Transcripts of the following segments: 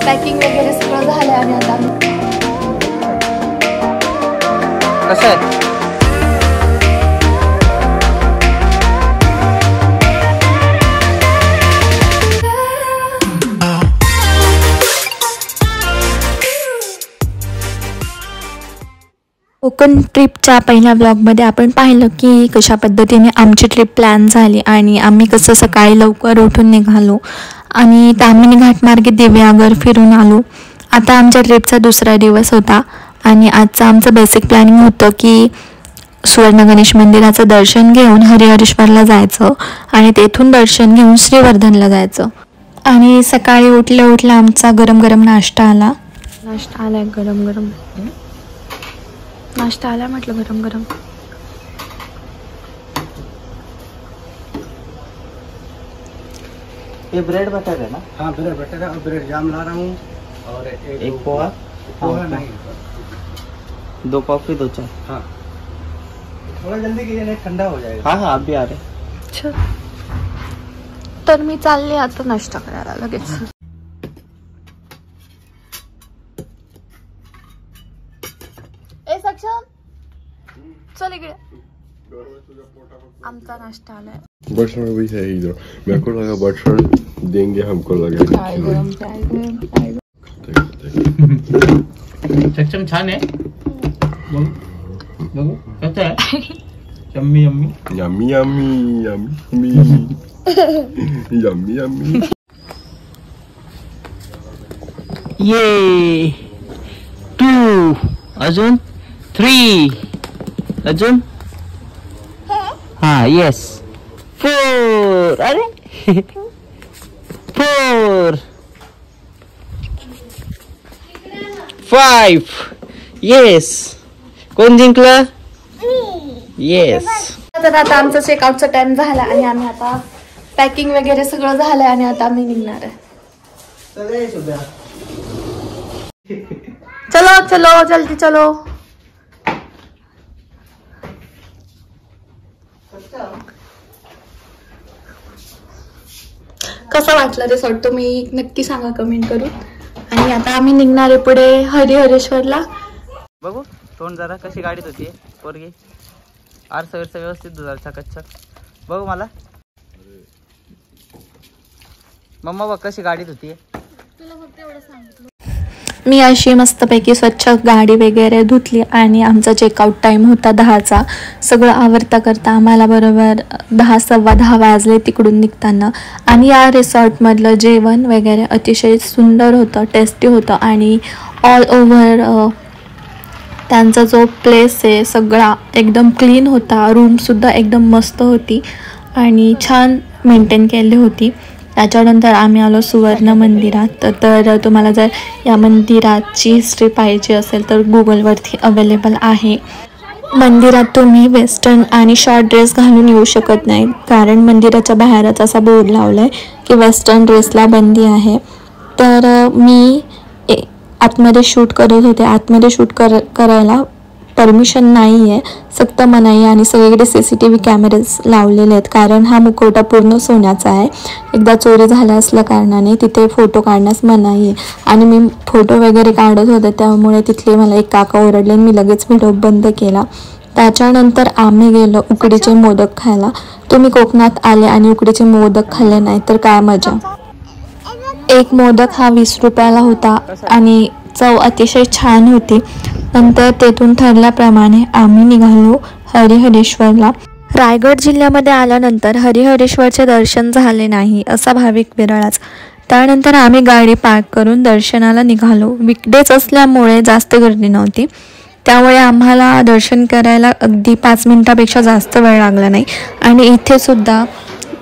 Packing वगैरे सगळं झालं आणि आता कसं आहे? कोकण ट्रिपच्या पहिल्या ब्लॉगमध्ये आपण पाहिलं की कशा पद्धतीने आमची ट्रिप प्लॅन झाली आणि आम्ही कसं सकाळी लवकर उठून निघालो आणि ताम्हिणी घाटमार्गे दिव्यागर फिरून आलो. आता आमच्या ट्रिपचा दुसरा दिवस होता आणि आजचं आमचं बेसिक प्लॅनिंग होतं की सुवर्ण गणेश मंदिराचं दर्शन घेऊन हरिहरेश्वरला जायचं आणि तेथून दर्शन घेऊन श्रीवर्धनला जायचं. आणि सकाळी उठल्या आमचा गरम गरम नाश्ता आला. गरम गरम नाश्ता आला म्हटलं गरम गरम. ये ब्रेड बटर है ना? हाँ ब्रेड बटर है और ब्रेड जाम ला रहा हूँ और एक पोहा, पोहा नहीं, 2 कॉफी 2 चाय. हाँ थोड़ा जल्दी कीजिए नहीं ठंडा हो जाएगा. हाँ हाँ आप भी आ रहे. तर मी चालले आता नाश्ता करायला लगेच. चल इकडे आमचा नाश्ता आलाय. बटसर भी है इधर. मेरे को लगा बटसर देंगे हमको लगा. सक्षम छान आहे. बघू कसं आहे? Yummy yummy yummy yummy yummy yummy yummy. ये 2 अजून 3 अजून हाँ यस 4 अरे 4 5 येस. कोण जिंकलं? येस. तर आता आमचा चेकआउटचा टाइम झाला आणि आम्ही आता पॅकिंग वगैरे सगळं झालंय आणि आता आम्ही निघणार आहे. चलो चलो जल्दी चलो. कसं वाटलं रिसॉर्ट तुम्ही नक्की सांगा कमेंट करून. आणि आता आम्ही निघणार आहे पुढे हरिहरेश्वरला. बघू तोंड जरा कशी गाडीत होती पोरगी. आरसा व्यवस्थित चकचक. बघू मला मम्मा बघ कशी गाडीत होती. मी अशी मस्तपैकी स्वच्छ गाडी वगैरे धुतली आणि आमचा चेकआउट टाईम होता 10चा. सगळं आवरता करता आम्हाला बरोबर 10 सव्वा 10 वाजले तिकडून निघताना. आणि या रिसॉर्टमधलं जेवण वगैरे अतिशय सुंदर होतं, टेस्टी होतं आणि ऑल ओव्हर त्यांचा जो प्लेस आहे सगळा एकदम क्लीन होता. रूमसुद्धा एकदम मस्त होती आणि छान मेंटेन केली होती. त्याच्यानंतर आम्ही आलो सुवर्ण मंदिरात. तर तुम्हाला जर या मंदिराची हिस्ट्री पाहिजे असेल तर गुगलवरती अवेलेबल आहे. मंदिरात तुम्ही वेस्टर्न आणि शॉर्ट ड्रेस घालून येऊ शकत नाही कारण मंदिराच्या बाहेरच असा बोर्ड लावला आहे की वेस्टर्न ड्रेसला बंदी आहे. तर मी आतमध्ये शूट करत होते. आतमध्ये शूट करायला परमिशन नाही आहे, सक्त मनाई आहे आणि सगळीकडे CCTV कॅमेरेज लावलेले आहेत कारण हा मुखवटा पूर्ण सोन्याचा आहे. एकदा चोरी झाल्या असल्या कारणाने तिथे फोटो काढण्यास मनाई आहे आणि मी फोटो वगैरे काढत होते त्यामुळे तिथले मला एक काका ओरडले आणि मी लगेच व्हिडिओ बंद केला. त्याच्यानंतर आम्ही गेलो उकडीचे मोदक खायला. तुम्ही कोकणात आले आणि उकडीचे मोदक खाल्ले नाही तर काय मजा. एक मोदक हा 20 रुपयाला होता आणि चव अतिशय छान होती. नंतर तेथून ठरल्याप्रमाणे आम्ही निघालो हरिहरेश्वरला. रायगड जिल्ह्यामध्ये आल्यानंतर हरिहरेश्वरचे दर्शन झाले नाही असा भाविक विरळाच. त्यानंतर आम्ही गाडी पार्क करून दर्शनाला निघालो. वीकडेज असल्यामुळे जास्त गर्दी नव्हती त्यामुळे आम्हाला दर्शन करायला अगदी 5 मिनिटापेक्षा जास्त वेळ लागला नाही. आणि इथे सुद्धा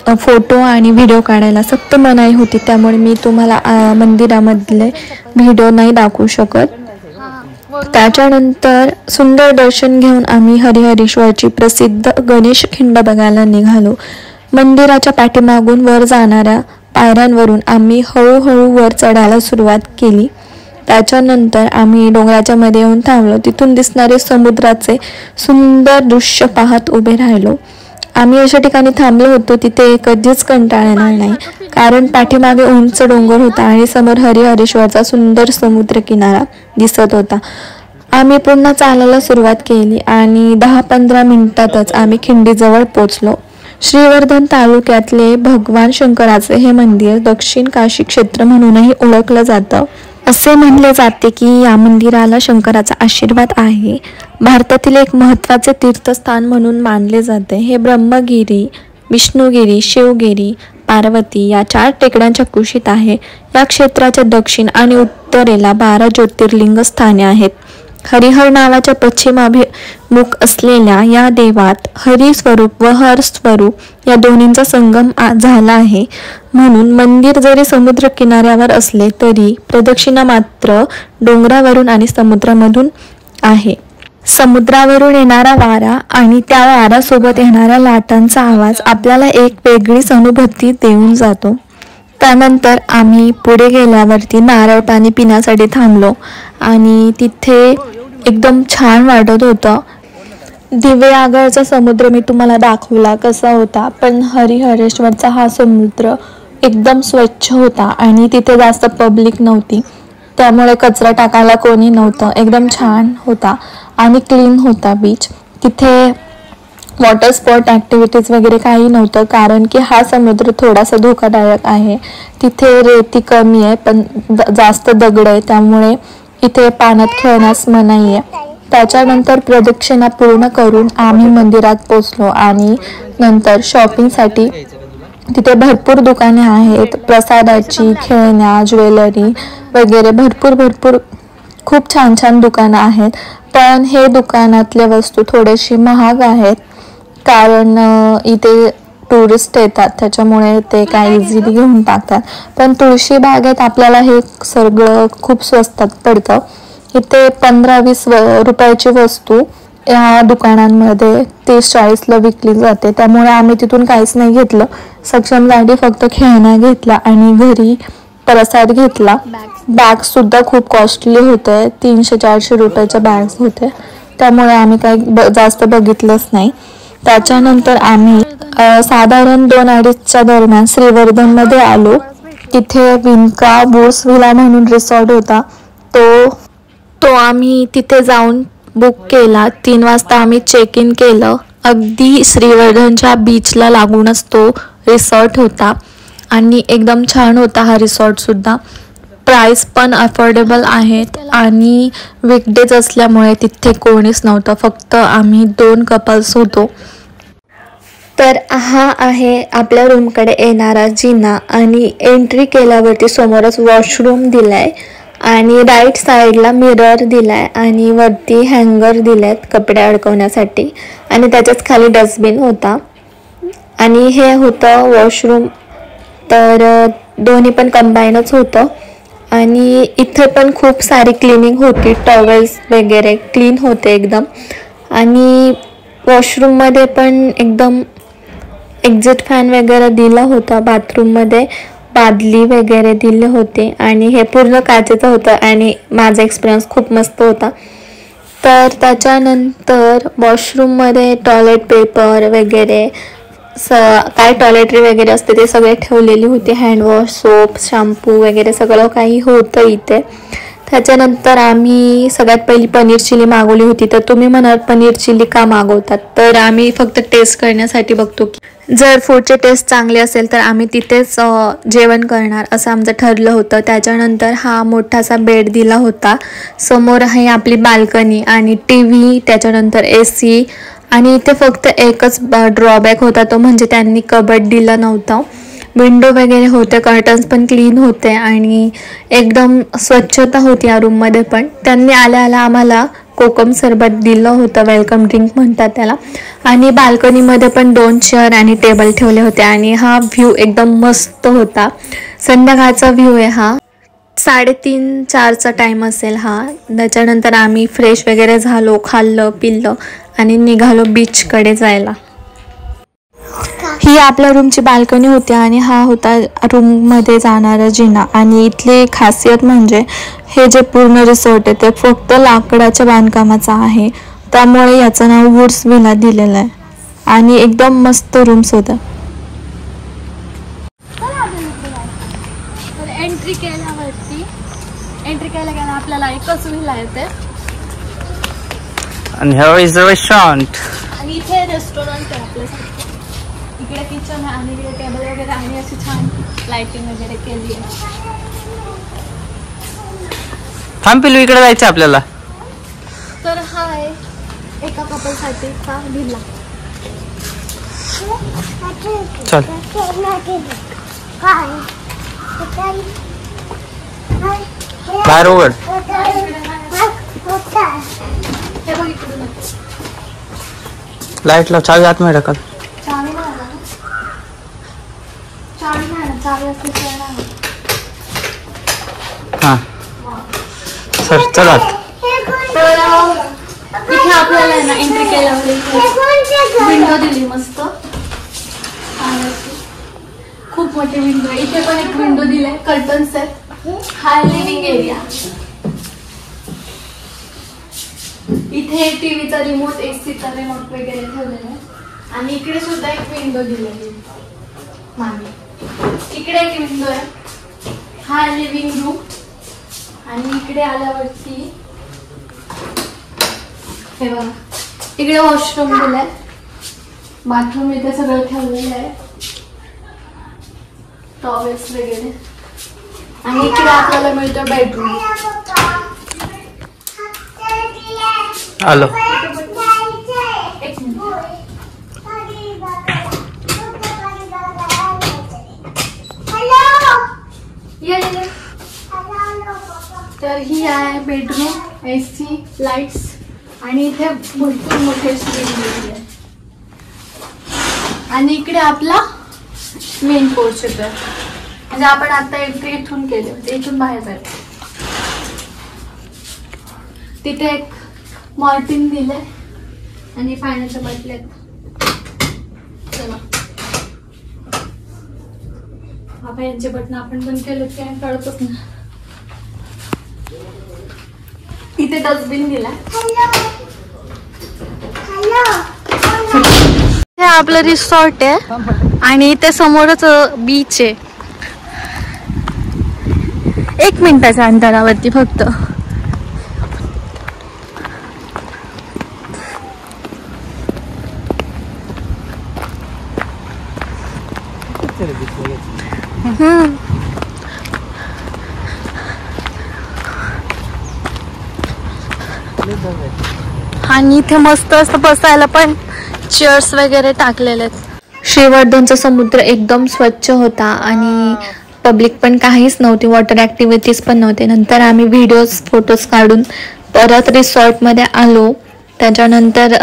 फोटो आणि व्हिडिओ काढायला सक्त मनाई होती त्यामुळे मी तुम्हाला मंदिरामधले व्हिडिओ नाही दाखवू शकत. त्याच्यानंतर सुंदर दर्शन घेऊन आम्ही हरिहरेश्वरची प्रसिद्ध गणेश खिंड बघायला निघालो. मंदिराच्या पाठीमागून वर जाणाऱ्या पायऱ्यांवरून आम्ही हळूहळू वर चढायला सुरुवात केली. त्याच्यानंतर आम्ही डोंगराच्या मध्ये येऊन थांबलो. तिथून दिसणारे समुद्राचे सुंदर दृश्य पाहत उभे राहिलो आम्ही अशा ठिकाणी थांबलो होतो तिथे कधीच कंटाळा येणार नाही, कारण पाठीमागे उंच डोंगर होता आणि समोर हरिहरेश्वरचा सुंदर समुद्र किनारा दिसत होता. आम्ही पुन्हा चालायला सुरुवात केली आणि 10-15 मिनिटातच आम्ही खिंडीजवळ पोचलो. श्रीवर्धन तालुक्यातले भगवान शंकराचे हे मंदिर दक्षिण काशी क्षेत्र म्हणूनही ओळखलं जातं. असे म्हणले जाते की या मंदिराला शंकराचा आशीर्वाद आहे. भारतातील एक महत्त्वाचे तीर्थस्थान म्हणून मानले जाते. हे ब्रह्मगिरी, विष्णुगिरी, शिवगिरी, पार्वती या 4 टेकड्यांच्या कुशीत आहे. या क्षेत्राच्या दक्षिण आणि उत्तरेला 12 ज्योतिर्लिंग स्थाने आहेत. हरिहर नावाच्या पश्चिमाभिमुख असलेल्या या देवात हरी स्वरूप व हर स्वरूप या दोन्हींचा संगम झाला आहे. म्हणून मंदिर जरी समुद्र किनाऱ्यावर असले तरी प्रदक्षिणा मात्र डोंगरावरून आणि समुद्रामधून आहे. समुद्रावरून येणारा वारा आणि त्या वाऱ्यासोबत येणाऱ्या लाटांचा आवाज आपल्याला एक वेगळीच अनुभूती देऊन जातो. त्यानंतर आम्ही पुढे गेल्यावरती नारळ पाणी पिण्यासाठी थांबलो आणि तिथे एकदम छान वाटत होतं. दिवेआगळचा समुद्र मी तुम्हाला दाखवला कसा होता, पण हरिहरेश्वरचा हा समुद्र एकदम स्वच्छ होता आणि तिथे जास्त पब्लिक नव्हती, त्यामुळे कचरा टाकायला कोणी नव्हतं. एकदम छान होता आणि क्लीन होता बीच. तिथे वॉटर स्पोर्ट ॲक्टिव्हिटीज वगैरे काही नव्हतं, कारण की हा समुद्र थोडासा धोकादायक आहे. तिथे रेती कमी आहे पण जास्त दगड आहे, त्यामुळे इथे पाण्यात खेळण्यास मनाई आहे. त्याच्यानंतर प्रदक्षिणा पूर्ण करून आम्ही मंदिरात पोचलो आणि नंतर शॉपिंगसाठी तिथे भरपूर दुकाने आहेत. प्रसादाची, खेळण्या, ज्वेलरी वगैरे भरपूर खूप छान दुकानं आहेत. पण हे दुकानातले वस्तू थोडेसे महाग आहेत, कारण इथे टुरिस्ट येतात, त्याच्यामुळे ते काय इझिली घेऊन टाकतात. पण तुळशी बागेत आपल्याला हे सगळं खूप स्वस्तात पडतं. इथे 15-20 रुपयाची वस्तू या दुकानांमध्ये 30-40ला विकली जाते, त्यामुळे आम्ही तिथून काहीच नाही घेतलं. सक्षमसाठी फक्त खेळण्या घेतल्या आणि घरी प्रसाद घेतला. बॅग्स सुद्धा खूप कॉस्टली होते, 300-400 रुपयाच्या बॅग्स होते, त्यामुळे आम्ही काही जास्त बघितलंच नाही. त्याच्यानंतर आम्ही साधारण 2-2:30च्या दरम्यान श्रीवर्धनमध्ये आलो. तिथे विंका बूस विला म्हणून रिसॉर्ट होता, तो आम्ही तिथे जाऊन बुक केला. 3 वाजता आम्ही चेक इन केलं. अगदी श्रीवर्धनच्या बीचला लागूनच तो रिसॉर्ट होता आणि एकदम छान होता हा रिसॉर्टसुद्धा. प्राईस पण अफोर्डेबल आहेत आणि वीकडेज असल्यामुळे तिथे कोणीच नव्हतं, फक्त आम्ही 2 कपल्स होतो. तर हा आहे आपल्या रूमकडे येणारा जिना आणि एंट्री केल्यावरती समोरच वॉशरूम दिलाय आणि राईट साईडला मिरर दिलाय आणि वरती हँगर दिलेत कपडे अडकवण्यासाठी आणि त्याच्याच खाली डस्टबिन होता आणि हे होतं वॉशरूम. तर दोन्ही पण कंबाईनच होतं आणि इथे पण खूप सारी क्लिनिंग होती. टॉवेल्स वगैरे क्लीन होते एकदम. आणि वॉशरूममध्ये पण एकदम एक्झिट फॅन वगैरे दिला होता. बाथरूममध्ये बादली वगैरे दिले होते आणि हे पूर्ण काचेचं होतं आणि माझा एक्सपिरियन्स खूप मस्त होता. तर त्याच्यानंतर वॉशरूममध्ये टॉयलेट पेपर वगैरे काय टॉयलेटरी वगैरे असते ते सगळे ठेवलेली होते. हँडवॉश, सोप, शॅम्पू वगैरे सगळं काही होतं इथे. त्याच्यानंतर आम्ही सगळ्यात पहिली पनीर चिली मागवली होती. तर तुम्ही म्हणाल पनीर चिली का मागवतात, तर आम्ही फक्त टेस्ट करण्यासाठी बघतो की जर फूडचे टेस्ट चांगले असेल तर आम्ही तिथेच जेवण करणार असं आमचं ठरलं होतं. त्याच्यानंतर हा मोठासा बेड दिला होता. समोर आहे आपली बाल्कनी आणि TV, त्याच्यानंतर AC आणि इथे फक्त एकच ड्रॉबॅक होता, तो म्हणजे त्यांनी कबड दिला नव्हता. विंडो वगैरे होते, कर्टन्स पण क्लीन होते आणि एकदम स्वच्छता होती या रूममध्ये. पण त्यांनी आल्या आम्हाला कोकम सरबत दिलं होतं, वेलकम ड्रिंक म्हणतात त्याला. आणि बाल्कनीमध्ये पण 2 चेअर आणि टेबल ठेवले होते आणि हा व्ह्यू एकदम मस्त होता. संध्याकाळचा व्ह्यू आहे हा. 3:30-4चा टाईम असेल हा. त्याच्यानंतर आम्ही फ्रेश वगैरे झालो, खाल्लं पिल्लं आणि निघालो बीचकडे जायला. ही आपल्या रूमची बाल्कनी होती आणि हा होता रूममध्ये जाणारा जिना. आणि इथली खासियत म्हणजे हे जे पूर्ण रिसॉर्ट आहे ते फक्त लाकडाच्या बांधकामाचं आहे, त्यामुळे याचं नाव वुड्स विला दिलेलं आहे. आणि एकदम मस्त रूम्स होत्या. एंट्री केल्या आपल्याला एकच व्हिला येते आणि here is the restaurant. आणि इथे रेस्टॉरंट आहे आपल्यासाठी. इकडे किचन आहे आणि इकडे टेबल वगैरे आणि अशी छान लाइटिंग वगैरे केली आहे. थांब पिलू, इकडे जायचं आपल्याला. तर हा आहे एका कपलसाठी हा व्हिला. चल बाहेर उघड. लाईट लाव, चावी आतमध्ये ढकल. हा सर चला. इथे आपल्याला ना एंट्री केल्यावर विंडो दिली मस्त. खूप मोठी विंडो. इथे पण एक विंडो दिलाय, कर्टन्स आहेत. हा लिव्हिंग एरिया. इथे टीव्हीचा रिमोट, एसीचा रिमोट वगैरे ठेवलेला आहे. आणि इकडे सुद्धा एक विंडो दिलेली मागे. इकडे एक विंडो आहे. हा लिव्हिंग रूम. आणि इकडे आल्यावरती हे बघा, इकडे वॉशरूम दिलाय. बाथरूम इथे सगळं ठेवलेलं आहे, टॉवेल्स वगैरे. आणि इकडे आपल्याला मिळतं बेडरूम. आलो. एक मिनिट. तर ही आहे बेडरूम, एसी, लाईट्स आणि इथे भरपूर मोठे स्क्रीन दिलेली आहे. आणि इकडे आपला मेन पोर्च येतो. म्हणजे आपण आता एंट्री इथून केली होती, इथून बाहेर जायचं. तिथे एक मॉर्टिन दिलंय आणि पाण्याच्या बाटल्या. चला बाबा, यांचे बटन आपण बंद केलं की कळतच ना. इथे डस्टबिन दिलाय. हे आपलं रिसॉर्ट आहे आणि इथे समोरच बीच आहे. 1 मिनिटाच्या अंतरावरती फक्त. आणि इथे मस्त असं बसायला पण चेअर्स वगैरे टाकलेले आहेत. श्रीवर्धनचा समुद्र एकदम स्वच्छ होता आणि पब्लिक पण काहीच नव्हती. वॉटर ॲक्टिव्हिटीज पण नव्हते. नंतर आम्ही व्हिडिओज फोटोज काढून परत रिसॉर्टमध्ये आलो. त्याच्यानंतर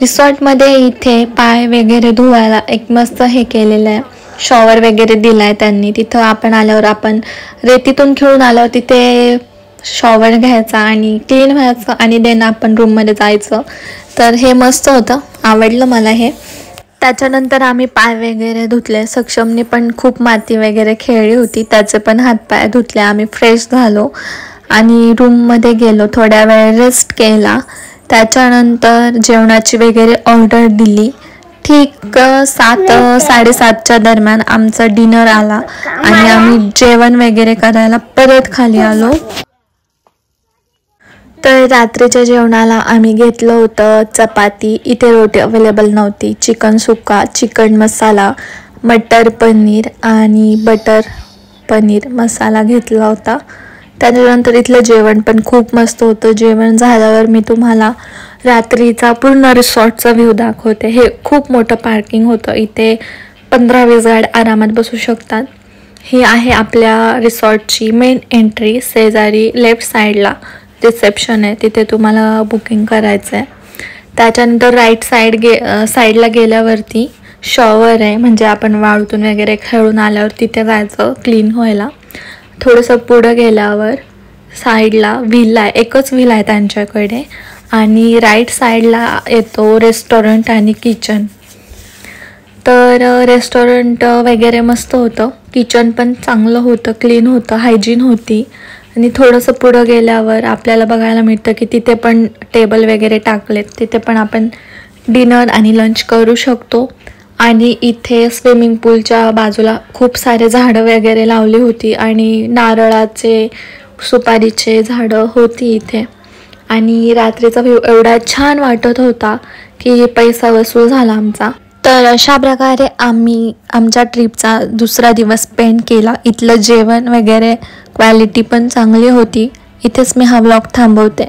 रिसॉर्टमध्ये इथे पाय वगैरे धुवायला एक मस्त हे केलेलं आहे, शॉवर वगैरे दिलाय त्यांनी. तिथं आपण आल्यावर, आपण रेतीतून खेळून आल्यावर तिथे शॉवर घ्यायचा आणि क्लीन व्हायचं आणि देन आपण रूममध्ये जायचं. तर हे मस्त होतं, आवडलं मला हे. त्याच्यानंतर आम्ही पाय वगैरे धुतले. सक्षमने पण खूप माती वगैरे खेळली होती, त्याचे पण हातपाय धुतले. आम्ही फ्रेश झालो आणि रूममध्ये गेलो, थोड्या वेळ रेस्ट केला. त्याच्यानंतर जेवणाची वगैरे ऑर्डर दिली. ठीक 7-7:30च्या दरम्यान आमचा डिनर आला आणि आम्ही जेवण वगैरे करायला परत खाली आलो. तर रात्रीच्या जेवणाला आम्ही घेतलं होतं चपाती. इथे रोटी अवेलेबल नव्हती. चिकन सुक्का, चिकन मसाला, मटर पनीर आणि बटर पनीर मसाला घेतला होता. त्यानंतर इथलं जेवण पण खूप मस्त होतं. जेवण झाल्यावर मी तुम्हाला रात्रीचा पूर्ण रिसॉर्टचा व्ह्यू दाखवते. हे खूप मोठं पार्किंग होतं. इथे 15-20 गाड्या आरामात बसू शकतात. ही आहे आपल्या रिसॉर्टची मेन एंट्री. शेजारी लेफ्ट साईडला रिसेप्शन आहे, तिथे तुम्हाला बुकिंग करायचं आहे. त्याच्यानंतर राईट साईडला गेल्यावरती शॉवर आहे, म्हणजे आपण वाळूतून वगैरे खेळून आल्यावर तिथे जायचं क्लीन व्हायला. थोडंसं पुढं गेल्यावर साईडला व्हिला आहे, एकच व्हिला आहे त्यांच्याकडे. आणि राईट साईडला येतो रेस्टॉरंट आणि किचन. तर रेस्टॉरंट वगैरे मस्त होतं, किचन पण चांगलं होतं, क्लीन होतं, हायजीन होती. आणि थोडंसं पुढं गेल्यावर आपल्याला बघायला मिळतं की तिथे पण टेबल वगैरे टाकलेत, तिथे पण आपण डिनर आणि लंच करू शकतो. आणि इथे स्विमिंग पूलच्या बाजूला खूप सारे झाडं वगैरे लावली होती आणि नारळाचे सुपारीचे झाडं होती इथे. आणि रात्रीचा व्ह्यू एवढा छान वाटत होता की पैसा वसूल झाला आमचा. तर अशा प्रकारे आम्ही आमच्या ट्रिपचा दुसरा दिवस स्पेंड केला. इथलं जेवण वगैरे क्वालिटी पण चांगली होती. इथेच मी हा व्लॉग थांबवते.